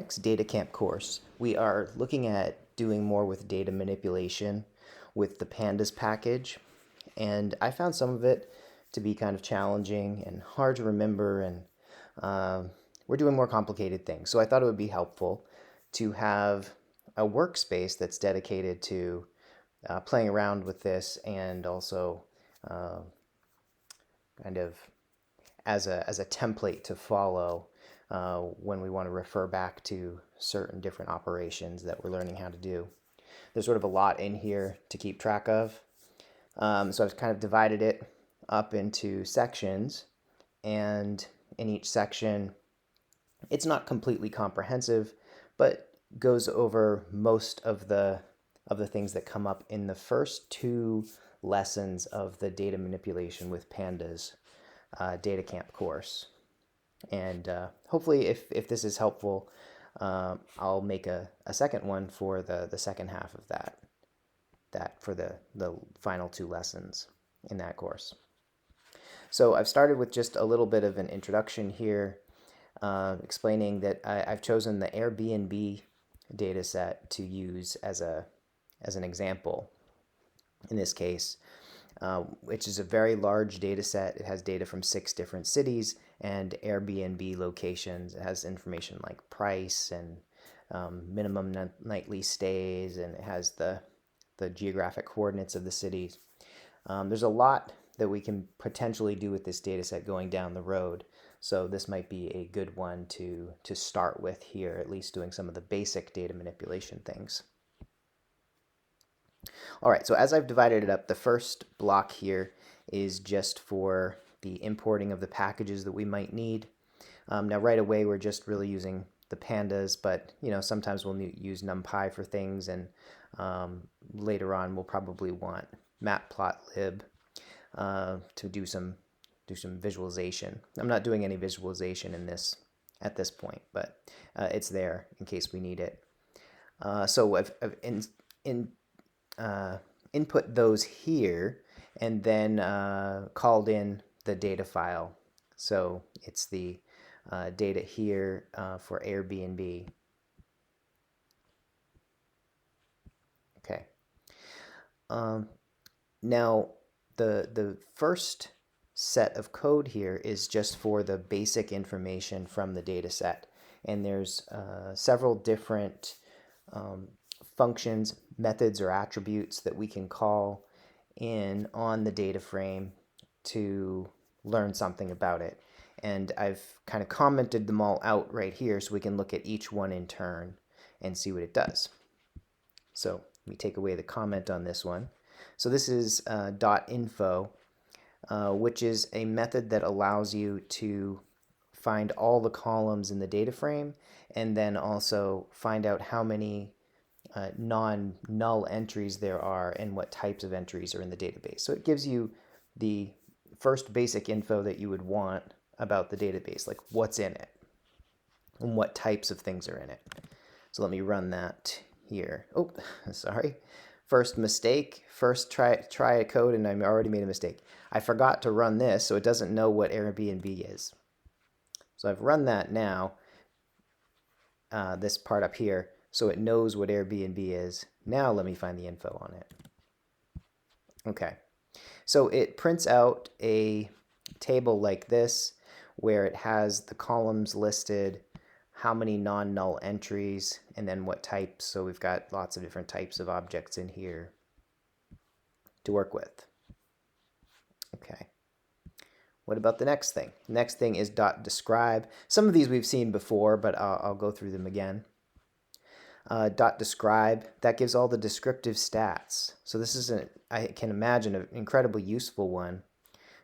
Electronics Data Camp course, we are looking at doing more with data manipulation with the pandas package. And I found some of it to be kind of challenging and hard to remember, and we're doing more complicated things. So I thought it would be helpful to have a workspace that's dedicated to playing around with this, and also uh, kind of as a template to follow when we want to refer back to certain different operations that we're learning how to do. There's sort of a lot in here to keep track of. So I've kind of divided it up into sections, and in each section, it's not completely comprehensive, but goes over most of the things that come up in the first two lessons of the data manipulation with pandas data camp course. And hopefully, if this is helpful, I'll make a second one for the second half of that for the final two lessons in that course. So I've started with just a little bit of an introduction here, explaining that I've chosen the Airbnb data set to use as an example in this case, which is a very large data set. It has data from 6 different cities and Airbnb locations. It has information like price and minimum nightly stays, and it has the geographic coordinates of the cities. There's a lot that we can potentially do with this data set going down the road. So this might be a good one to start with here, at least doing some of the basic data manipulation things. All right, so as I've divided it up, the first block here is just for the importing of the packages that we might need. Now right away we're just really using the pandas, but sometimes we'll use NumPy for things, and later on we'll probably want matplotlib to do some visualization. I'm not doing any visualization in this at this point, but it's there in case we need it. So I've input those here, and then called in the data file. So it's the data here for Airbnb. Okay. Now the first set of code here is just for the basic information from the data set, and there's several different functions, methods, or attributes that we can call in on the data frame to learn something about it. And I've kind of commented them all out right here so we can look at each one in turn and see what it does. So let me take away the comment on this one. So this is .info, which is a method that allows you to find all the columns in the data frame, and then also find out how many non-null entries there are and what types of entries are in the database. So it gives you the first basic info that you would want about the database, like what's in it and what types of things are in it. So let me run that here. Oh, sorry. First mistake. First try a code, and I already made a mistake. I forgot to run this, so it doesn't know what Airbnb is. So I've run that now, this part up here, so it knows what Airbnb is. Now let me find the info on it. Okay, so it prints out a table like this, where it has the columns listed, how many non-null entries, and then what types. So we've got lots of different types of objects in here to work with. Okay. What about the next thing? The next thing is .describe. Some of these we've seen before, but I'll go through them again. .describe, that gives all the descriptive stats. So this is, I can imagine, an incredibly useful one.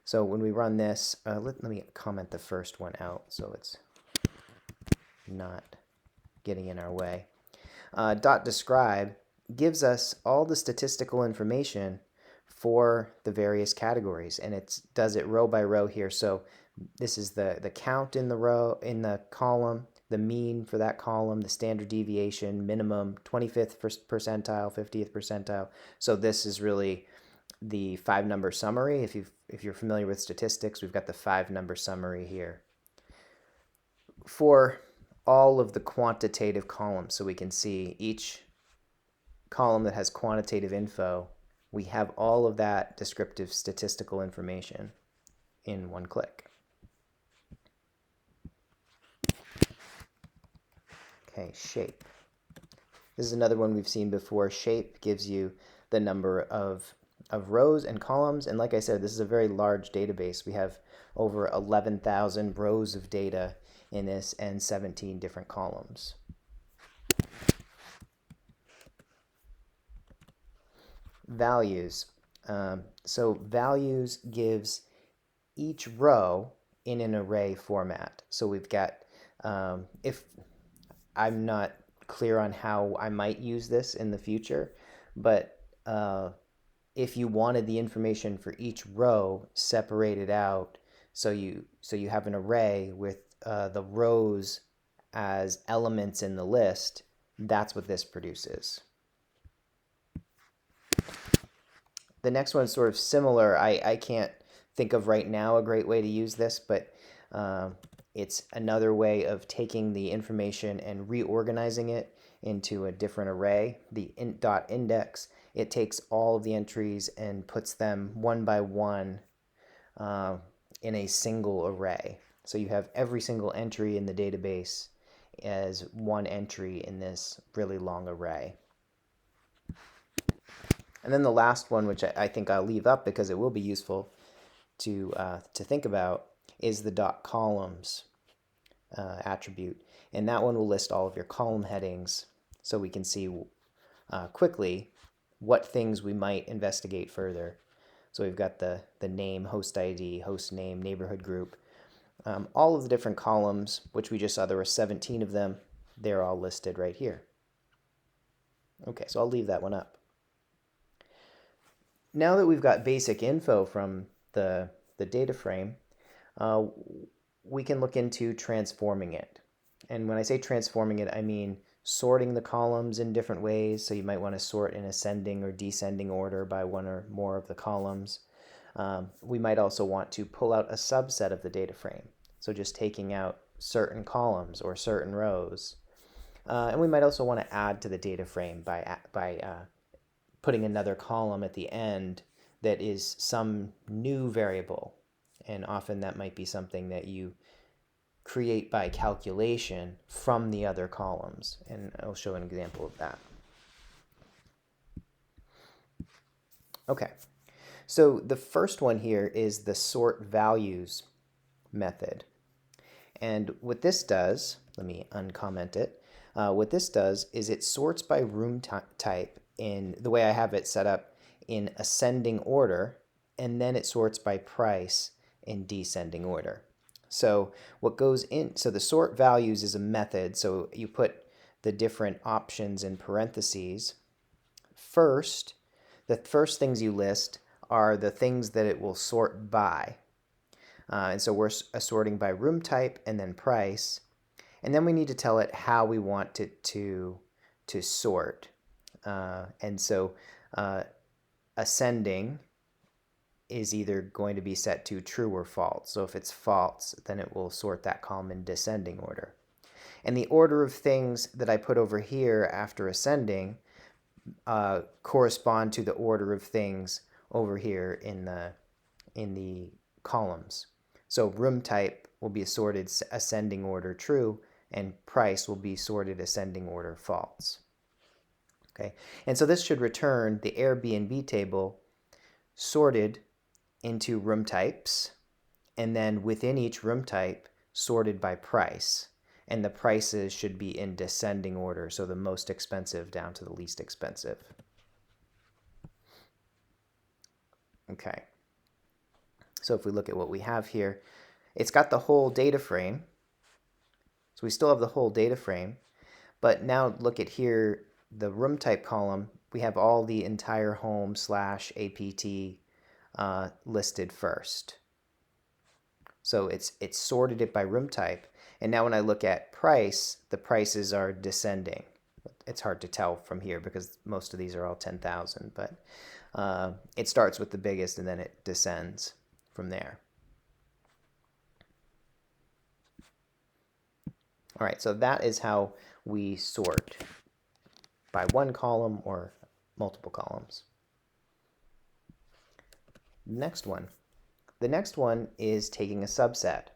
So when we run this, let me comment the first one out so it's not getting in our way. .describe gives us all the statistical information for the various categories, and it does it row by row here. So this is the count in the row, in the column, the mean for that column, the standard deviation, minimum, 25th percentile, 50th percentile. So this is really the 5-number summary. If you're familiar with statistics, we've got the 5-number summary here. For all of the quantitative columns. So we can see each column that has quantitative info, we have all of that descriptive statistical information in one click. Okay, shape. This is another one we've seen before. Shape gives you the number of rows and columns. And like I said, this is a very large database. We have over 11,000 rows of data in this and 17 different columns. Values. So values gives each row in an array format. So we've got, if I'm not clear on how I might use this in the future, but if you wanted the information for each row separated out, so you have an array with the rows as elements in the list, that's what this produces. The next one's sort of similar. I can't think of right now a great way to use this, but it's another way of taking the information and reorganizing it into a different array. The dot index, it takes all of the entries and puts them one by one in a single array. So you have every single entry in the database as one entry in this really long array. And then the last one, which I think I'll leave up because it will be useful to think about, is the dot columns attribute. And that one will list all of your column headings so we can see quickly what things we might investigate further. So we've got the name, host ID, host name, neighborhood group. All of the different columns, which we just saw there were 17 of them, they're all listed right here. Okay, so I'll leave that one up. Now that we've got basic info from the data frame, we can look into transforming it. And when I say transforming it, I mean sorting the columns in different ways. So you might want to sort in ascending or descending order by one or more of the columns. We might also want to pull out a subset of the data frame. So just taking out certain columns or certain rows. And we might also want to add to the data frame by putting another column at the end that is some new variable. And often that might be something that you create by calculation from the other columns. And I'll show an example of that. Okay, so the first one here is the sort values method. And what this does, let me uncomment it. What this does is it sorts by room type in the way I have it set up in ascending order, and then it sorts by price in descending order. So what goes in, so the sort values is a method, so you put the different options in parentheses. First, the first things you list are the things that it will sort by. And so we're sorting by room type and then price. And then we need to tell it how we want it to sort. And so ascending is either going to be set to true or false. So if it's false, then it will sort that column in descending order. And the order of things that I put over here after ascending correspond to the order of things over here in the columns. So room type will be sorted ascending order true, and price will be sorted ascending order false. Okay, and so this should return the Airbnb table sorted into room types, and then within each room type sorted by price. And the prices should be in descending order, so the most expensive down to the least expensive. Okay, so if we look at what we have here, it's got the whole data frame. So we still have the whole data frame, but now look at here, the room type column, we have all the entire home / APT listed first. So it's sorted it by room type. And now when I look at price, the prices are descending. It's hard to tell from here because most of these are all 10,000, but it starts with the biggest and then it descends from there. All right, so that is how we sort by one column or multiple columns. Next one. The next one is taking a subset.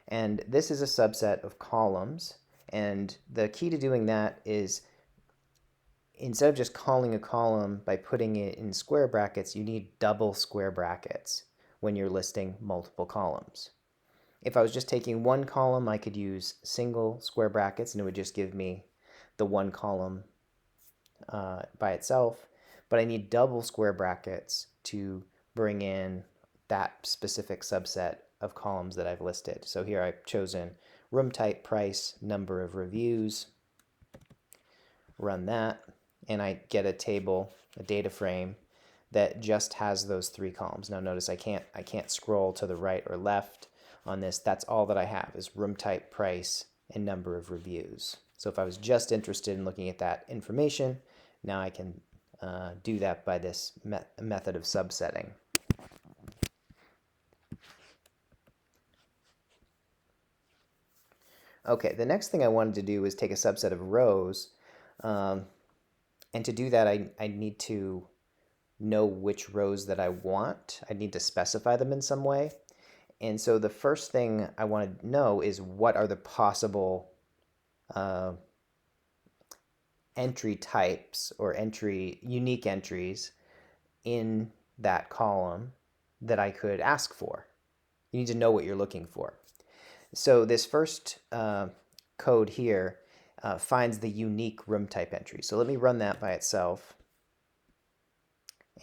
And this is a subset of columns. And the key to doing that is instead of just calling a column by putting it in square brackets, you need double square brackets when you're listing multiple columns. If I was just taking one column, I could use single square brackets and it would just give me the one column by itself. But I need double square brackets to bring in that specific subset of columns that I've listed. So here I've chosen room type, price, number of reviews, run that, and I get a table, a data frame that just has those three columns. Now notice I can't scroll to the right or left on this. That's all that I have is room type, price, and number of reviews. So if I was just interested in looking at that information, now I can do that by this method of subsetting. Okay, the next thing I wanted to do is take a subset of rows. And to do that, I need to know which rows that I want. I need to specify them in some way. And so the first thing I want to know is what are the possible entry types or unique entries in that column that I could ask for. You need to know what you're looking for. So this first code here finds the unique room type entry. So let me run that by itself.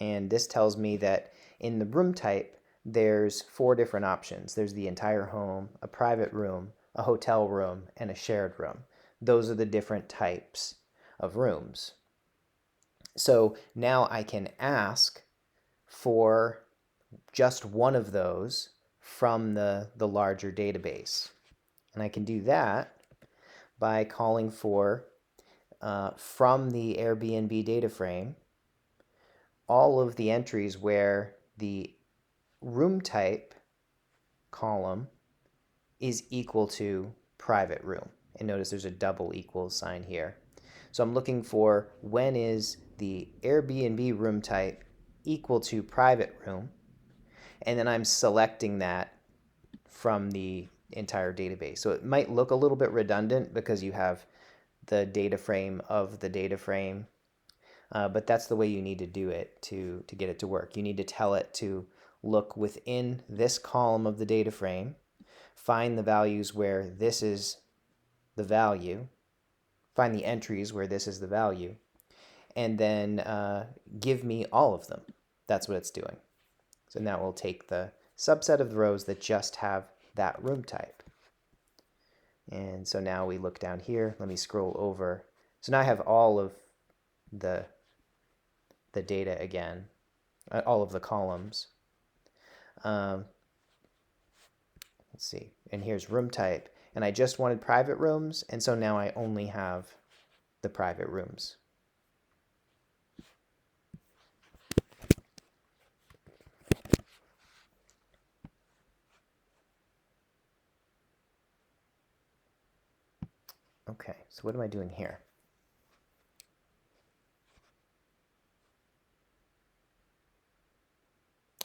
And this tells me that in the room type, there's 4 different options. There's the entire home, a private room, a hotel room, and a shared room. Those are the different types of rooms. So now I can ask for just one of those from the larger database. And I can do that by calling for, from the Airbnb data frame, all of the entries where the room type column is equal to private room. And notice there's a double equals sign here. So I'm looking for when is the Airbnb room type equal to private room, and then I'm selecting that from the entire database. So it might look a little bit redundant because you have the data frame of the data frame, but that's the way you need to do it to get it to work. You need to tell it to look within this column of the data frame, find the values where this is the value, find the entries where this is the value, and then give me all of them. That's what it's doing. So now we'll take the subset of the rows that just have that room type. And so now we look down here. Let me scroll over. So now I have all of the data again, all of the columns. Let's see. And here's room type. And I just wanted private rooms, and so now I only have the private rooms. Okay, so what am I doing here?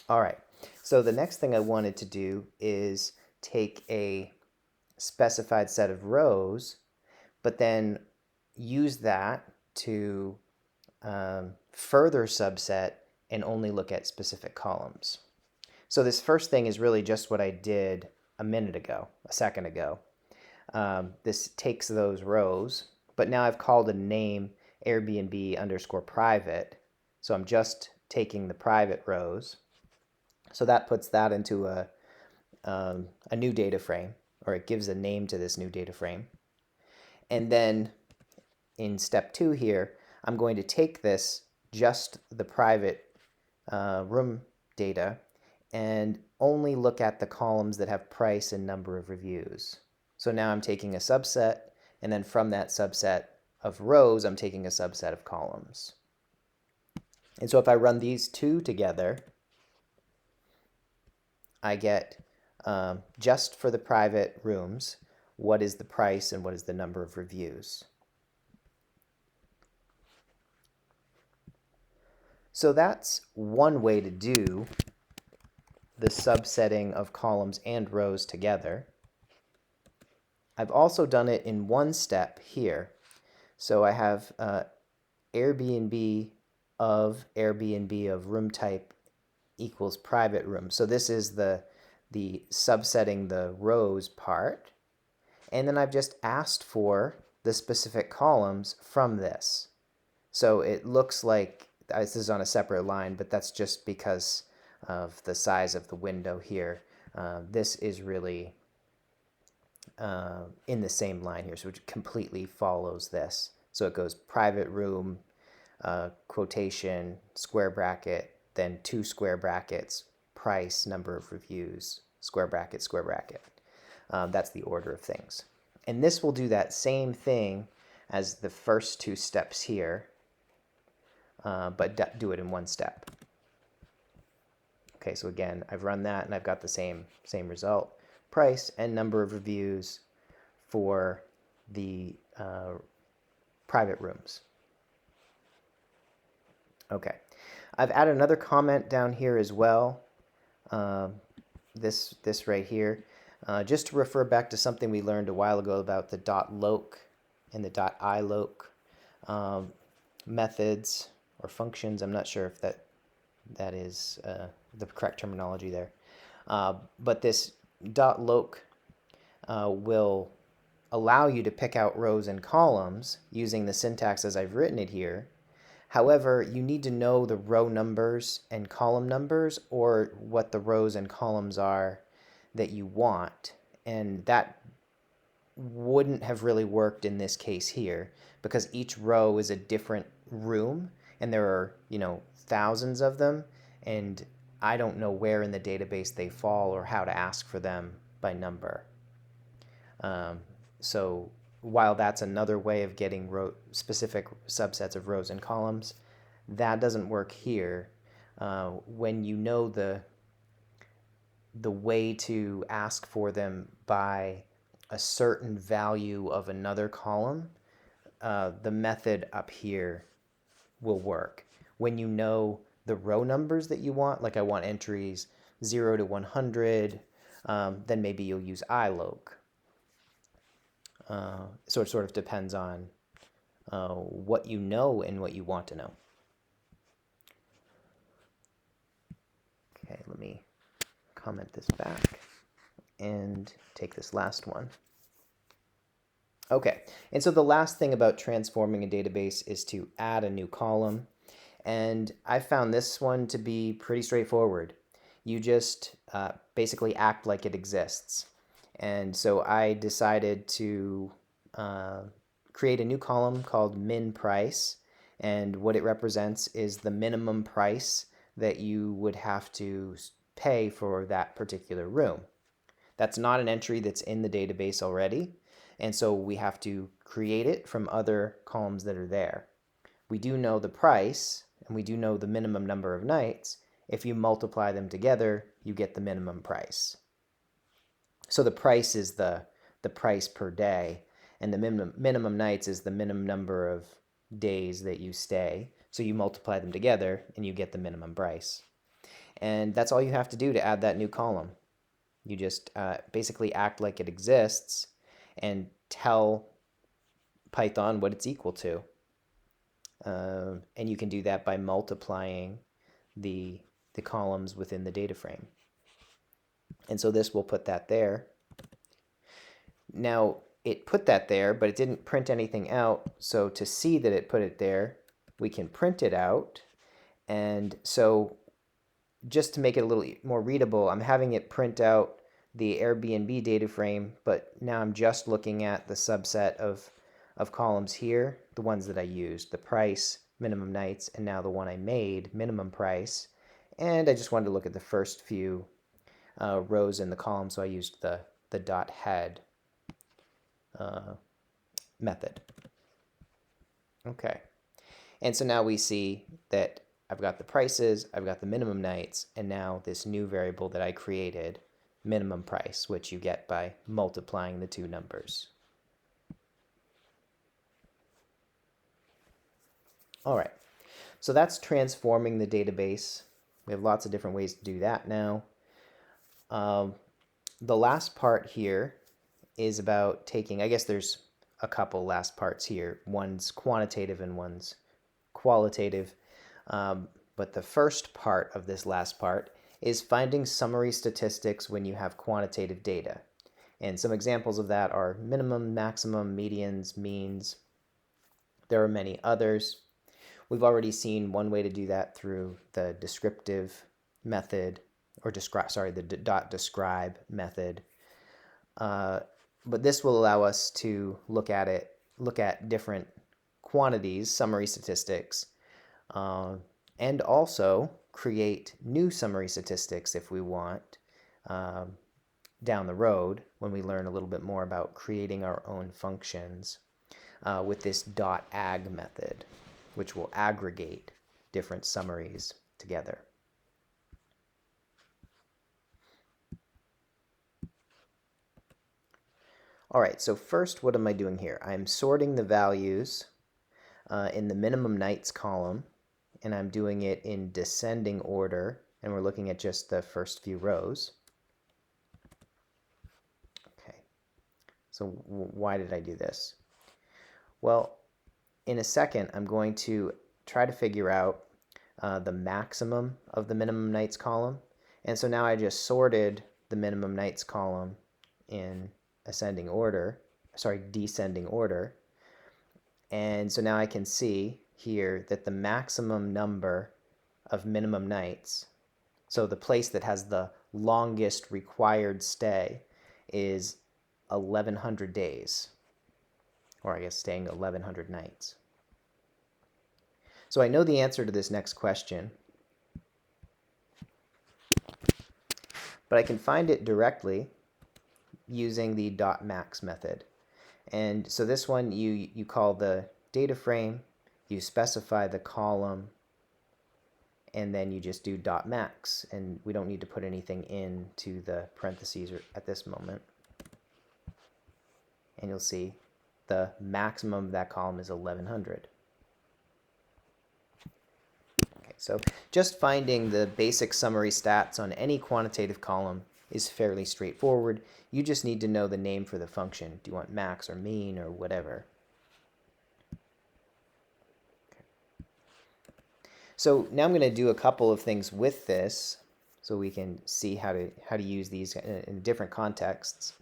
All right, so the next thing I wanted to do is take a specified set of rows, but then use that to further subset and only look at specific columns. So this first thing is really just what I did a second ago. This takes those rows, but now I've called a name Airbnb underscore private. So I'm just taking the private rows. So that puts that into a new data frame, or it gives a name to this new data frame. And then in step 2 here, I'm going to take this, just the private room data, and only look at the columns that have price and number of reviews. So now I'm taking a subset, and then from that subset of rows, I'm taking a subset of columns. And so if I run these two together, I get, just for the private rooms, what is the price and what is the number of reviews. So that's one way to do the subsetting of columns and rows together. I've also done it in one step here. So I have Airbnb of room type equals private room. So this is the subsetting the rows part. And then I've just asked for the specific columns from this. So it looks like this is on a separate line, but that's just because of the size of the window here. This is really in the same line here, so it completely follows this. So it goes private room, quotation, square bracket, then 2 square brackets, price, number of reviews, square bracket, square bracket. That's the order of things. And this will do that same thing as the first 2 steps here, but do it in one step. Okay, so again, I've run that and I've got the same result. Price and number of reviews for the private rooms. Okay, I've added another comment down here as well. This right here, just to refer back to something we learned a while ago about the .loc and the .iloc methods or functions. I'm not sure if that is the correct terminology there. But this .loc will allow you to pick out rows and columns using the syntax as I've written it here. However, you need to know the row numbers and column numbers, or what the rows and columns are that you want. And that wouldn't have really worked in this case here, because each row is a different room and there are, thousands of them, and I don't know where in the database they fall or how to ask for them by number. So while that's another way of getting specific subsets of rows and columns, that doesn't work here. When you know the way to ask for them by a certain value of another column, the method up here will work. When you know the row numbers that you want, like I want entries 0 to 100, then maybe you'll use iloc. So it sort of depends on what you know and what you want to know. Okay, let me comment this back and take this last one. Okay, and so the last thing about transforming a database is to add a new column. And I found this one to be pretty straightforward. You just basically act like it exists. And so I decided to create a new column called min price. And what it represents is the minimum price that you would have to pay for that particular room. That's not an entry that's in the database already. And so we have to create it from other columns that are there. We do know the price, and we do know the minimum number of nights. If you multiply them together, you get the minimum price. So the price is the price per day, and the minimum nights is the minimum number of days that you stay. So you multiply them together, and you get the minimum price. And that's all you have to do to add that new column. You just basically act like it exists and tell Python what it's equal to. And you can do that by multiplying the columns within the data frame. And so this will put that there. Now, it put that there, but it didn't print anything out. So to see that it put it there, we can print it out. And so just to make it a little more readable, I'm having it print out the Airbnb data frame, but now I'm just looking at the subset of columns here, the ones that I used, the price, minimum nights, and now the one I made, minimum price. And I just wanted to look at the first few rows in the column, so I used the .head method. Okay, and so now we see that I've got the prices, I've got the minimum nights, and now this new variable that I created minimum price, which you get by multiplying the two numbers. All right, so that's transforming the database. We have lots of different ways to do that now. The last part here is about taking, I guess there's a couple last parts here. One's quantitative and one's qualitative. But the first part of this last part is finding summary statistics when you have quantitative data. And some examples of that are minimum, maximum, medians, means. There are many others. We've already seen one way to do that through the descriptive method, or the dot describe method. But this will allow us to look at different quantities, summary statistics, and also create new summary statistics if we want down the road when we learn a little bit more about creating our own functions with this .ag method, which will aggregate different summaries together. All right, so first, what am I doing here? I'm sorting the values in the minimum nights column, and I'm doing it in descending order, and we're looking at just the first few rows. Okay, so why did I do this? Well, in a second, I'm going to try to figure out the maximum of the minimum nights column, and so now I just sorted the minimum nights column in descending order, and so now I can see here that the maximum number of minimum nights, so the place that has the longest required stay, is 1,100 days, or I guess staying 1,100 nights. So I know the answer to this next question, but I can find it directly using the .max method. And so this one, you call the data frame, you specify the column, and then you just do .max, and we don't need to put anything into the parentheses at this moment. And you'll see the maximum of that column is 1,100. Okay, so just finding the basic summary stats on any quantitative column is fairly straightforward. You just need to know the name for the function. Do you want max or mean or whatever? Okay. So now I'm going to do a couple of things with this so we can see how to use these in different contexts.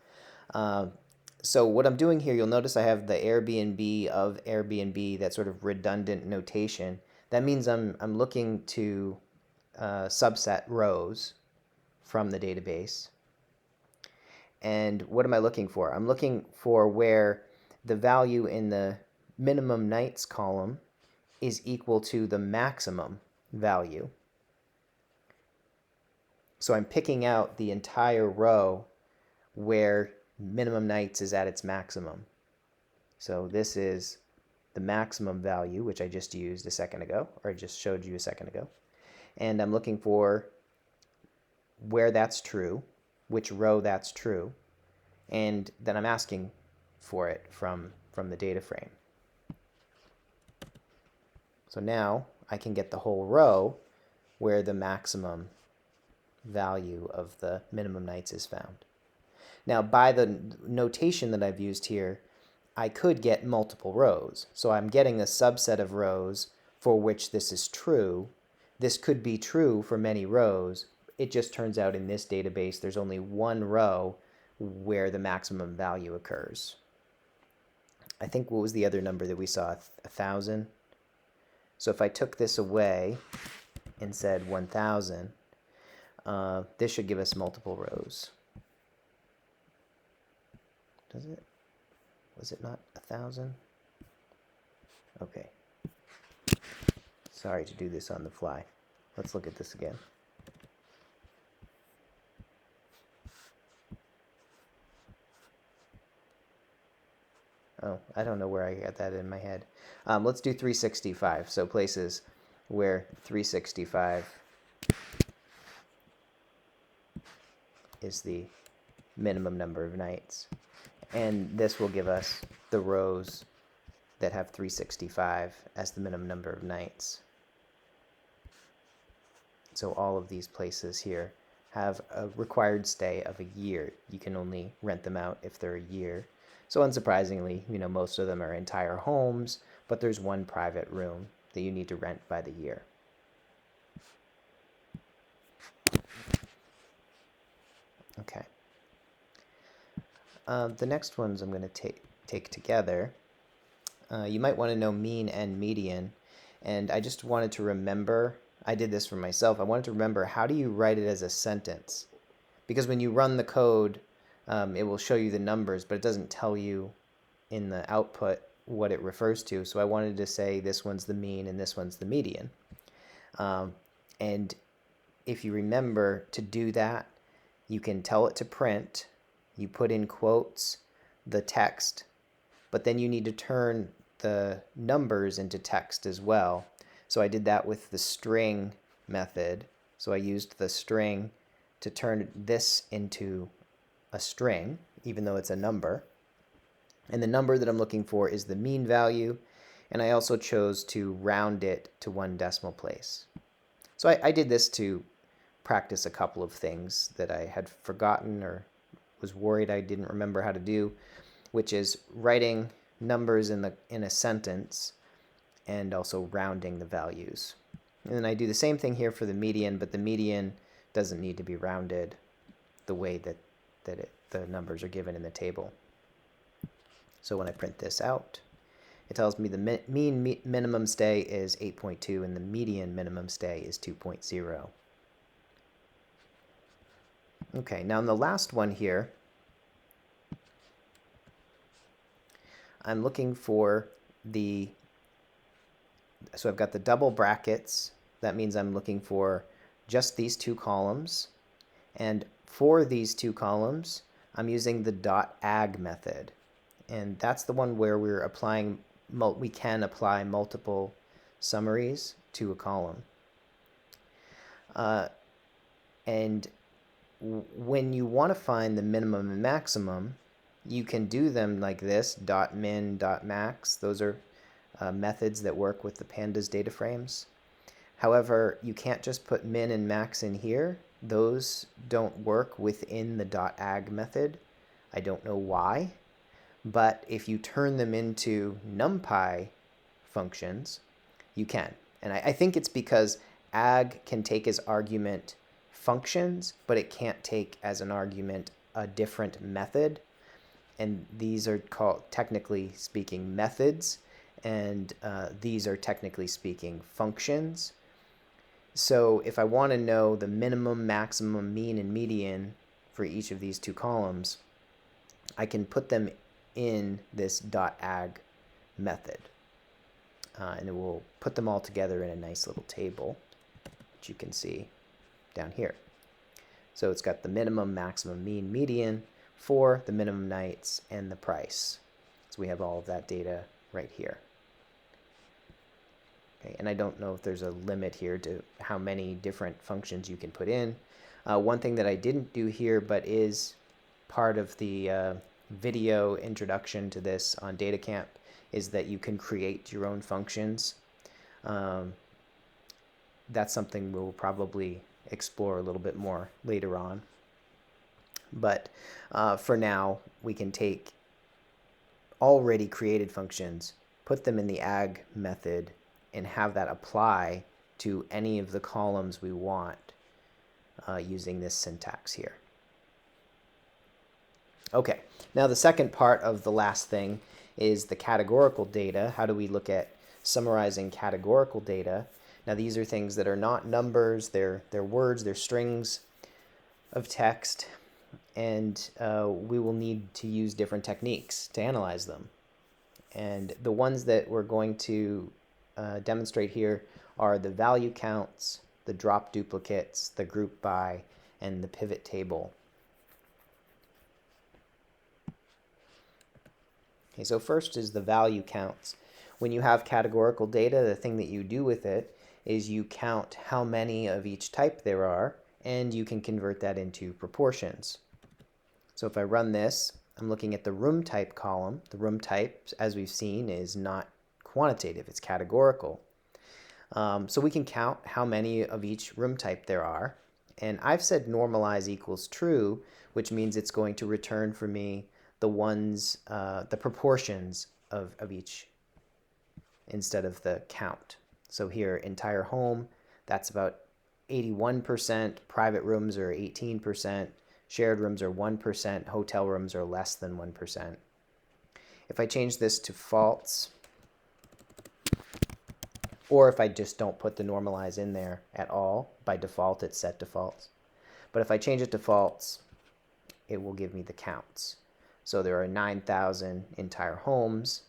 So what I'm doing here, you'll notice I have the Airbnb of Airbnb, that sort of redundant notation. That means I'm looking to subset rows from the database. And what am I looking for? I'm looking for where the value in the minimum nights column is equal to the maximum value. So I'm picking out the entire row where minimum nights is at its maximum. So this is the maximum value, which I just used a second ago, or I just showed you a second ago. And I'm looking for where that's true, which row that's true, and then I'm asking for it from the data frame. So now I can get the whole row where the maximum value of the minimum nights is found. Now, by the notation that I've used here, I could get multiple rows. So I'm getting a subset of rows for which this is true. This could be true for many rows. It just turns out in this database there's only one row where the maximum value occurs. I think, what was the other number that we saw? 1,000? So if I took this away and said 1,000, this should give us multiple rows. Does it? Was it not 1,000? Okay. Sorry to do this on the fly. Let's look at this again. Oh, I don't know where I got that in my head. Let's do 365. So places where 365 is the minimum number of nights. And this will give us the rows that have 365 as the minimum number of nights. So all of these places here have a required stay of a year. You can only rent them out if they're a year. So unsurprisingly, most of them are entire homes, but there's one private room that you need to rent by the year. Okay. The next ones I'm going to take together. You might want to know mean and median. And I just wanted to remember, I did this for myself, I wanted to remember, how do you write it as a sentence? Because when you run the code, it will show you the numbers, but it doesn't tell you in the output what it refers to. So I wanted to say this one's the mean and this one's the median. And if you remember to do that, you can tell it to print. You put in quotes the text, but then you need to turn the numbers into text as well. So I did that with the string method. So I used the string to turn this into a string, even though it's a number. And the number that I'm looking for is the mean value. And I also chose to round it to 1 decimal place. So I did this to practice a couple of things that I had forgotten or was worried I didn't remember how to do, which is writing numbers in a sentence and also rounding the values. And then I do the same thing here for the median, but the median doesn't need to be rounded the way that the numbers are given in the table. So when I print this out, it tells me the mean minimum stay is 8.2 and the median minimum stay is 2.0. Okay, now in the last one here, I'm looking for so I've got the double brackets. That means I'm looking for just these 2 columns. And for these 2 columns, I'm using the .ag method. And that's the one where we're applying, we can apply multiple summaries to a column. And when you want to find the minimum and maximum, you can do them like this, .min, .max. Those are methods that work with the pandas data frames. However, you can't just put min and max in here. Those don't work within the .ag method. I don't know why, but if you turn them into NumPy functions, you can. And I think it's because ag can take as argument functions, but it can't take as an argument a different method. And these are called, technically speaking, methods, and these are technically speaking functions. So if I want to know the minimum, maximum, mean, and median for each of these 2 columns, I can put them in this .ag method. And it will put them all together in a nice little table, which you can see down here. So it's got the minimum, maximum, mean, median for the minimum nights and the price. So we have all of that data right here. Okay, and I don't know if there's a limit here to how many different functions you can put in. One thing that I didn't do here, but is part of the video introduction to this on DataCamp, is that you can create your own functions. That's something we'll probably explore a little bit more later on. But for now, we can take already created functions, put them in the ag method, and have that apply to any of the columns we want using this syntax here. Okay, now the second part of the last thing is the categorical data. How do we look at summarizing categorical data? Now these are things that are not numbers, they're words, they're strings of text, and we will need to use different techniques to analyze them. And the ones that we're going to demonstrate here are the value counts, the drop duplicates, the group by, and the pivot table. Okay, so first is the value counts. When you have categorical data, the thing that you do with it is you count how many of each type there are, and you can convert that into proportions. So if I run this, I'm looking at the room type column. The room type, as we've seen, is not quantitative, it's categorical. So we can count how many of each room type there are. And I've said normalize equals true, which means it's going to return for me the proportions of each instead of the count. So here, entire home, that's about 81%, private rooms are 18%, shared rooms are 1%, hotel rooms are less than 1%. If I change this to false, or if I just don't put the normalize in there at all, by default it's set to false. But if I change it to false, it will give me the counts. So there are 9,000 entire homes,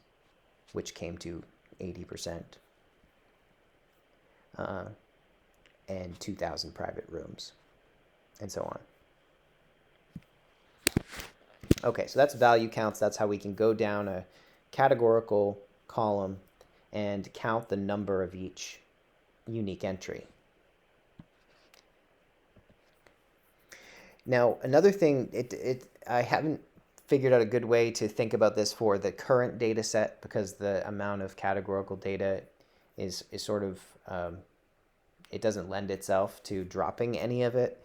which came to 80%, and 2,000 private rooms, and so on. Okay, so that's value counts. That's how we can go down a categorical column and count the number of each unique entry. Now, another thing, I haven't figured out a good way to think about this for the current data set, because the amount of categorical data is sort of, it doesn't lend itself to dropping any of it.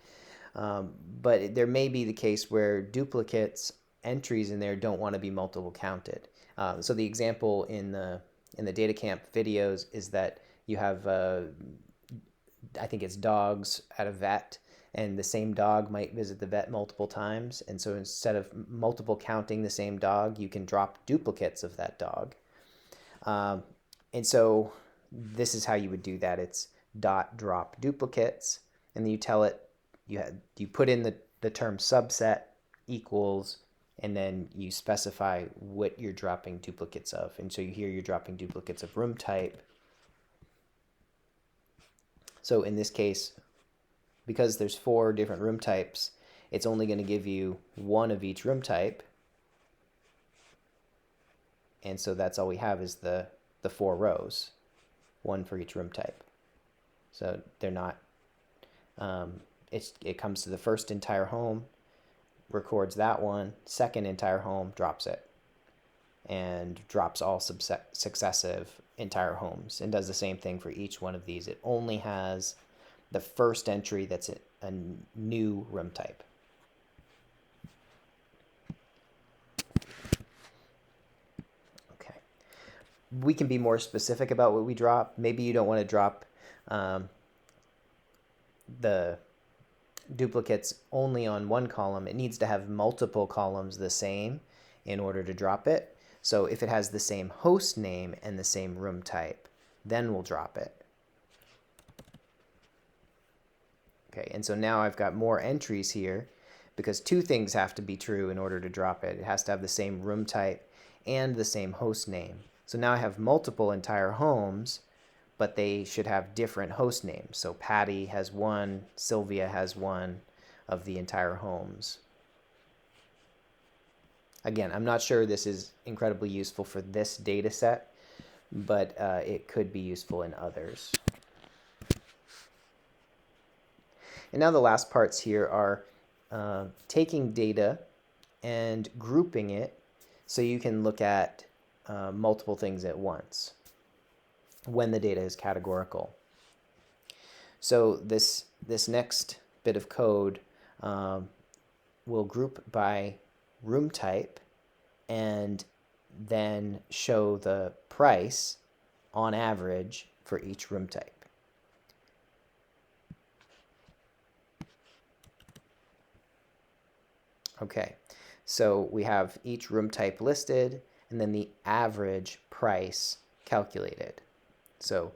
But there may be the case where duplicates, entries in there don't want to be multiple counted. So the example in the data camp videos is that you have, I think it's dogs at a vet, and the same dog might visit the vet multiple times. And so instead of multiple counting the same dog, you can drop duplicates of that dog. And so this is how you would do that. It's dot drop duplicates, and then you tell it, you put in the term subset equals, and then you specify what you're dropping duplicates of. And so here you're dropping duplicates of room type. So in this case, because there's 4 different room types, it's only going to give you one of each room type. And so that's all we have is the 4 rows, one for each room type. So they're not, it comes to the first entire home, records that one, second entire home, drops it, and drops all successive entire homes, and does the same thing for each one of these. It only has the first entry that's a new room type. Okay. We can be more specific about what we drop. Maybe you don't want to drop the duplicates only on one column. It needs to have multiple columns the same in order to drop it. So if it has the same host name and the same room type, then we'll drop it. Okay, and so now I've got more entries here, because 2 things have to be true in order to drop it. It has to have the same room type and the same host name. So now I have multiple entire homes, but they should have different host names. So Patty has 1, Sylvia has 1 of the entire homes. Again, I'm not sure this is incredibly useful for this data set, but it could be useful in others. And now the last parts here are taking data and grouping it so you can look at multiple things at once when the data is categorical. So this next bit of code will group by room type and then show the price on average for each room type. Okay, so we have each room type listed and then the average price calculated. So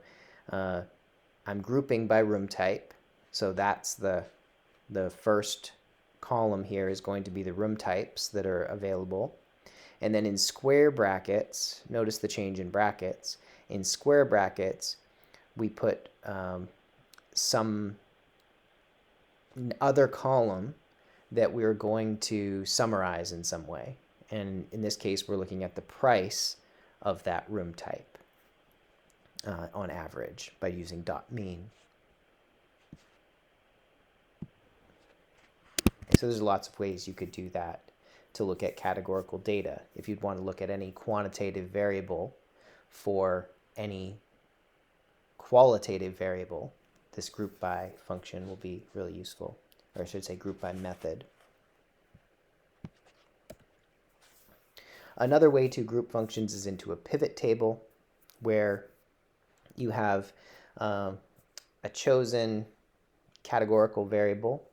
I'm grouping by room type. So that's the first column here is going to be the room types that are available. And then in square brackets, notice the change in brackets. In square brackets, we put some other column that we're going to summarize in some way. And in this case, we're looking at the price of that room type on average by using .mean. So there's lots of ways you could do that to look at categorical data. If you'd want to look at any quantitative variable for any qualitative variable, this group by function will be really useful, or I should say group by method. Another way to group functions is into a pivot table, where you have a chosen categorical variable,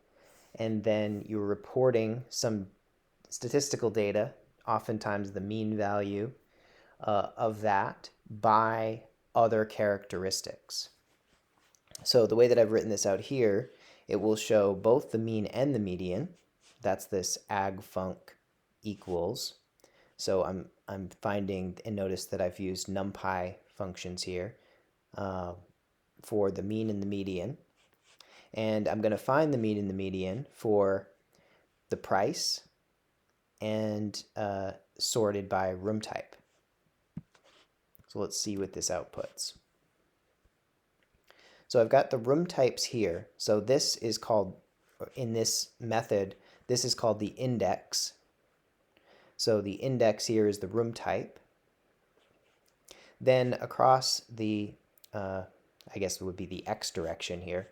and then you're reporting some statistical data, oftentimes the mean value of that, by other characteristics. So the way that I've written this out here, it will show both the mean and the median. That's this agfunc equals. So I'm finding, and notice that I've used numpy functions here for the mean and the median. And I'm going to find the mean and the median for the price and sorted by room type. So let's see what this outputs. So I've got the room types here. So this is called, in this method, this is called the index. So the index here is the room type. Then across the, I guess it would be the x direction here,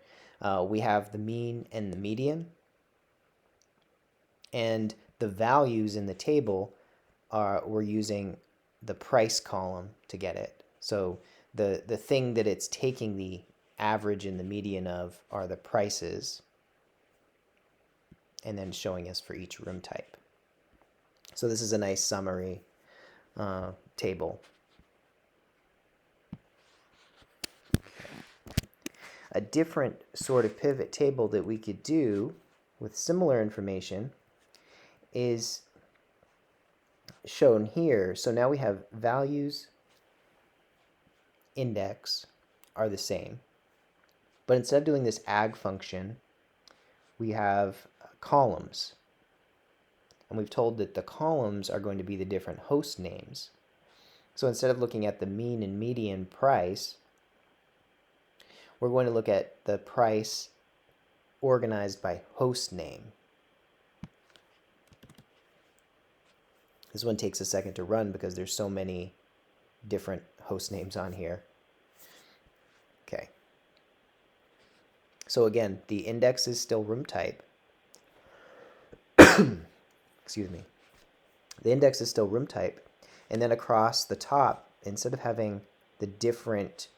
we have the mean and the median. And the values in the table we're using the price column to get it. So the thing that it's taking the average and the median of are the prices, and then showing us for each room type. So this is a nice summary table. A different sort of pivot table that we could do with similar information is shown here. So now we have values, index are the same. But instead of doing this ag function, we have columns. And we've told that the columns are going to be the different host names. So instead of looking at the mean and median price, we're going to look at the price organized by host name. This one takes a second to run because there's so many different host names on here. Okay. So again, the index is still room type. Excuse me. The index is still room type. And then across the top, instead of having the different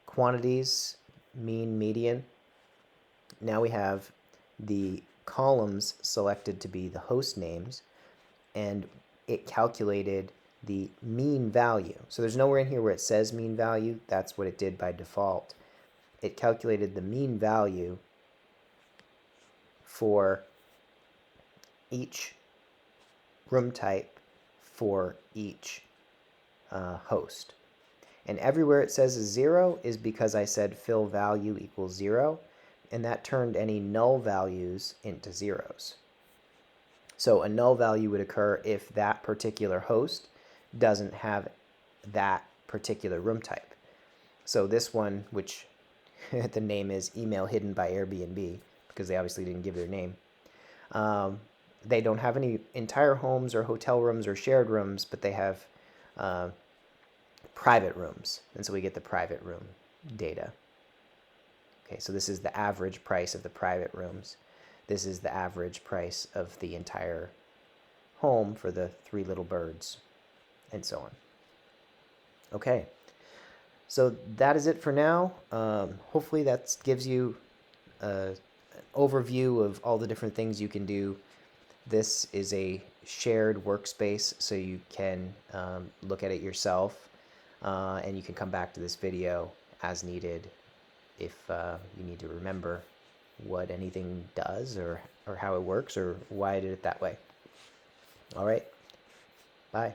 quantities, mean, median, now we have the columns selected to be the host names, and it calculated the mean value. So there's nowhere in here where it says mean value. That's what it did by default. It calculated the mean value for each room type for each host. And everywhere it says a 0 is because I said fill value equals 0, and that turned any null values into zeros. So a null value would occur if that particular host doesn't have that particular room type. So this one, which the name is email hidden by Airbnb, because they obviously didn't give their name, they don't have any entire homes or hotel rooms or shared rooms, but they have private rooms, and so we get the private room data. Okay, so this is the average price of the private rooms. This is the average price of the entire home for the 3 little birds, and so on. Okay, so that is it for now. Hopefully that gives you an overview of all the different things you can do. This is a shared workspace, so you can look at it yourself, and you can come back to this video as needed if you need to remember what anything does or how it works or why I did it that way. All right, bye.